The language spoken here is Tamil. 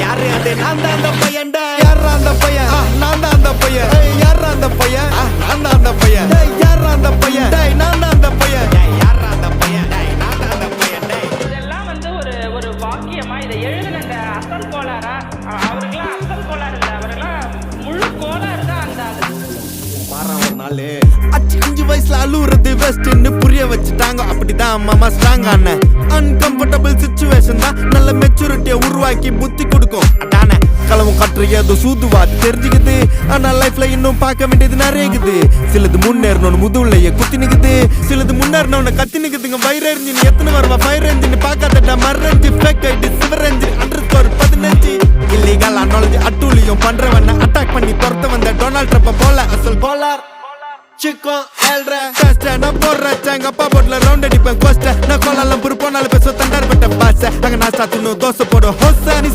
யாரு அது நான் தான் அந்த பையன்டா யாரா அந்த பையன் நான் தான் அந்த பையன் யாரா அந்த பையன் நான் தான் அந்த பையன் யாரா அந்த பையன் நான் தான் அந்த பையன் யாரா அந்த பையன் நான் தான் அந்த பையன் இதெல்லாம் வந்து ஒரு வாக்கியமா இதை எழுதின அந்த அசல் கோளாரா அவருக்கெல்லாம் அசல் கோளாறு இல்லை அவரெல்லாம் முழு கோளாறு தான் அந்த ஆளு அச்சு 5 வயசுல அழுவுறது வெஸ்ட்னு புரிய வச்சுட்டாங்க அப்படிதான் மாமா ஸ்ட்ராங் ஆன அன்கம்ஃபர்டபிள் சிச்சுவேஷன் தான் நல்ல மெச்சூரிட்டியை உருவாக்கி புத்தி கொடுக்கும் அதானே களவும் கற்று ஏதோ சூதுவாது தெரிஞ்சுக்குது ஆனா லைஃப்ல இன்னும் பார்க்க வேண்டியது நிறையக்குது சிலது முன்னேறணும்னு முதுவுலையே குத்தி நிக்குது சிலது முன்னேறணும்னு கத்தி நிக்குதுங்க ஃபயர் என்ஜின் எத்தனை வருவா ஃபயர் என்ஜின் பார்க்காதடா மர்ரஞ்சி ஃபேக் ஐடி சிவரஞ்சி _15 இல்லீகல் நாலேஜ் அட்டூழியம் பண்றவன அட்டாக் பண்ணி துரத்த வந்த டொனால்ட் ட்ரம்ப் போல அசல் போலார் Chico el resta நான் போடுறேன் எங்க அப்பா போட்ல ரவுண்ட் அடிப்பேன் கோஸ்ட நான் கோலாலம் புரு போனாலும் பேச தண்டார் பட்ட பாச நாங்க நாஸ்டா தின்னு தோசை போடும் ஹோசா நீ